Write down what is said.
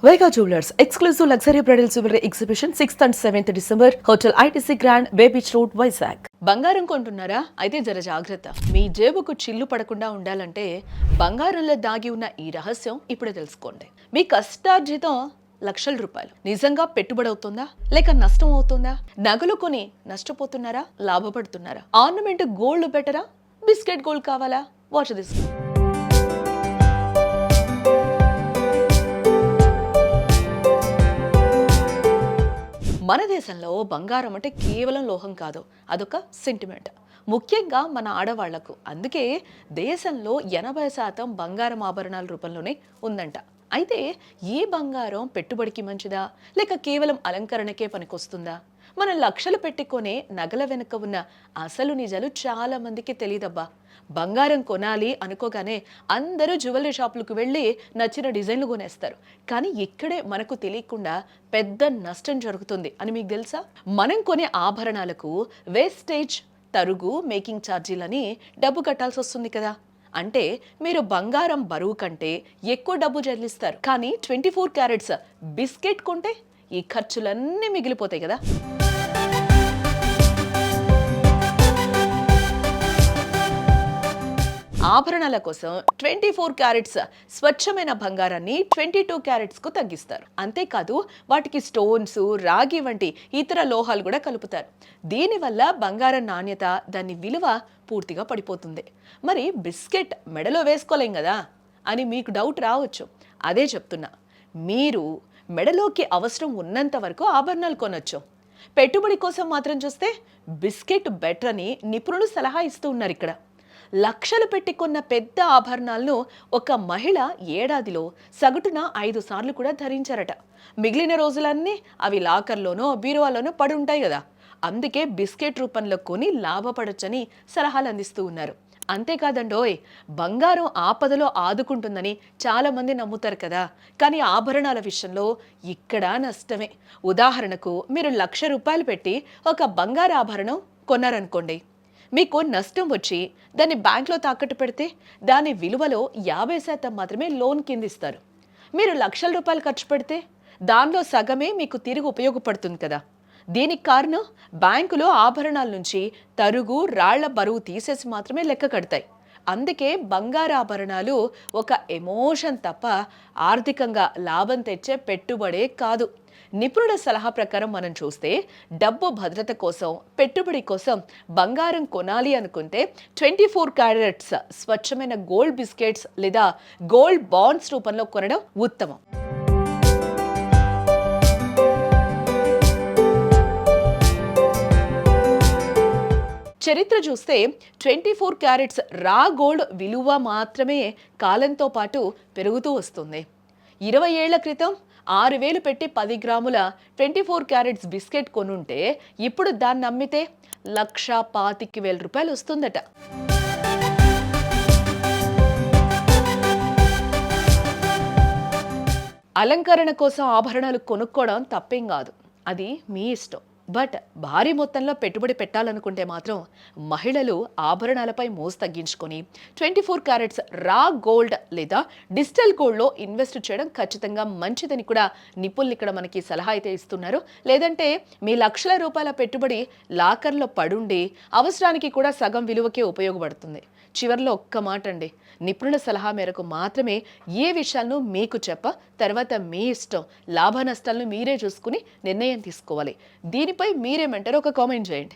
Vega Jewelers exclusive luxury bridal jewelry exhibition 6th and 7th December, Hotel ITC Grand, Bay Beach Road, Vizag. బంగారం కొంటున్నారా? అయితే జర జాగ్రత్త. మీ జేబుకు చిల్లు పడకుండా ఉండాలంటే బంగారంలో దాగి ఉన్న ఈ రహస్యం ఇప్పుడే తెలుసుకోండి. మీ కష్టార్జితం లక్షల రూపాయలు నిజంగా పెట్టుబడి అవుతుందా లేక నష్టం అవుతుందా? నగలు కొని నష్టపోతున్నారా లాభపడుతున్నారా? ఆర్నమెంట్ గోల్డ్ బెటరా బిస్కెట్ గోల్డ్ కావాలా? Watch this. మన దేశంలో బంగారం అంటే కేవలం లోహం కాదు, అదొక సెంటిమెంట్. ముఖ్యంగా మన ఆడవాళ్లకు. అందుకే దేశంలో 80% బంగారం ఆభరణాల రూపంలోనే ఉందంట. అయితే ఈ బంగారం పెట్టుబడికి మంచిదా లేక కేవలం అలంకరణకే పనికొస్తుందా? మనం లక్షలు పెట్టుకునే నగల వెనుక ఉన్న అసలు నిజాలు చాలా మందికి తెలియదబ్బా. బంగారం కొనాలి అనుకోగానే అందరూ జ్యువెలరీ షాపులకు వెళ్ళి నచ్చిన డిజైన్లు కొనేస్తారు. కానీ ఇక్కడే మనకు తెలియకుండా పెద్ద నష్టం జరుగుతుంది అని మీకు తెలుసా? మనం కొనే ఆభరణాలకు వేస్టేజ్, తరుగు, మేకింగ్ ఛార్జీలని డబ్బు కట్టాల్సి వస్తుంది కదా. అంటే మీరు బంగారం బరువు కంటే ఎక్కువ డబ్బు చెల్లిస్తారు. కానీ 24 క్యారెట్స్ బిస్కెట్ కొంటే ఈ ఖర్చులన్నీ మిగిలిపోతాయి కదా. ఆభరణాల కోసం 24 క్యారెట్స్ స్వచ్ఛమైన బంగారాన్ని 22 క్యారెట్స్కు తగ్గిస్తారు. అంతేకాదు వాటికి స్టోన్స్, రాగి వంటి ఇతర లోహాలు కూడా కలుపుతారు. దీనివల్ల బంగారం నాణ్యత, దాని విలువ పూర్తిగా పడిపోతుంది. మరి బిస్కెట్ మెడలో వేసుకోలేం కదా అని మీకు డౌట్ రావచ్చు. అదే చెప్తున్నా, మీరు మెడలోకి అవసరం ఉన్నంత వరకు ఆభరణాలు కొనొచ్చు. పెట్టుబడి కోసం మాత్రం చూస్తే బిస్కెట్ బెటర్ అని నిపుణులు సలహా ఇస్తూ ఉన్నారు. ఇక్కడ లక్షలు పెట్టి కొన్న పెద్ద ఆభరణాలను ఒక మహిళ ఏడాదిలో సగటున 5 సార్లు కూడా ధరించారట. మిగిలిన రోజులన్నీ అవి లాకర్లోనో బీరువాలోనో పడి ఉంటాయి కదా. అందుకే బిస్కెట్ రూపంలో కొని లాభపడొచ్చని సలహాలు అందిస్తూ ఉన్నారు. అంతేకాదండోయ్, బంగారం ఆపదలో ఆదుకుంటుందని చాలా మంది నమ్ముతారు కదా. కానీ ఆభరణాల విషయంలో ఇక్కడ నష్టమే. ఉదాహరణకు మీరు 1,00,000 రూపాయలు పెట్టి ఒక బంగారు ఆభరణం కొన్నారనుకోండి. మీకు నష్టం వచ్చి దాన్ని బ్యాంక్లో తాకట్టు పెడితే దాని విలువలో 50% మాత్రమే లోన్ కింద ఇస్తారు. మీరు లక్షల రూపాయలు ఖర్చు పెడితే దానిలో సగమే మీకు తిరిగి ఉపయోగపడుతుంది కదా. దీనికి కారణం బ్యాంకులో ఆభరణాల నుంచి తరుగు, రాళ్ల బరువు తీసేసి మాత్రమే లెక్క కడతాయి. అందుకే బంగారు ఆభరణాలు ఒక ఎమోషన్ తప్ప ఆర్థికంగా లాభం తెచ్చే పెట్టుబడే కాదు. నిపుణుల సలహా ప్రకారం మనం చూస్తే డబ్బు భద్రత కోసం, పెట్టుబడి కోసం బంగారం కొనాలి అనుకుంటే 24 క్యారెట్స్ స్వచ్ఛమైన గోల్డ్ బిస్కెట్స్ లేదా గోల్డ్ బాండ్స్ రూపంలో కొనడం ఉత్తమం. చరిత్ర చూస్తే 24 క్యారెట్స్ రా గోల్డ్ విలువ మాత్రమే కాలంతో పాటు పెరుగుతూ వస్తుంది. 20 ఏళ్ల క్రితం 6,000 పెట్టి 10 గ్రాముల 24 క్యారెట్స్ బిస్కెట్ కొనుంటే ఇప్పుడు దాన్ని అమ్మితే 1,25,000 రూపాయలు వస్తుందట. అలంకరణ కోసం ఆభరణాలు కొనుక్కోవడం తప్పేం కాదు, అది మీ ఇష్టం. బట్ భారీ మొత్తంలో పెట్టుబడి పెట్టాలనుకుంటే మాత్రం మహిళలు ఆభరణాలపై మోసు తగ్గించుకొని 24 క్యారెట్స్ రా గోల్డ్ లేదా డిజిటల్ గోల్డ్లో ఇన్వెస్ట్ చేయడం ఖచ్చితంగా మంచిదని కూడా నిపుణులు ఇక్కడ మనకి సలహా అయితే ఇస్తున్నారు. లేదంటే మీ లక్షల రూపాయల పెట్టుబడి లాకర్లో పడుండి అవసరానికి కూడా సగం విలువకే ఉపయోగపడుతుంది. చివరిలో ఒక్క మాట అండి, నిపుణుల సలహా మేరకు మాత్రమే ఏ విషయాలను మీకు చెప్ప, తర్వాత మీ ఇష్టం. లాభ నష్టాలను మీరే చూసుకుని నిర్ణయం తీసుకోవాలి. దీనిపై మీరేమంటారో ఒక కామెంట్ చేయండి.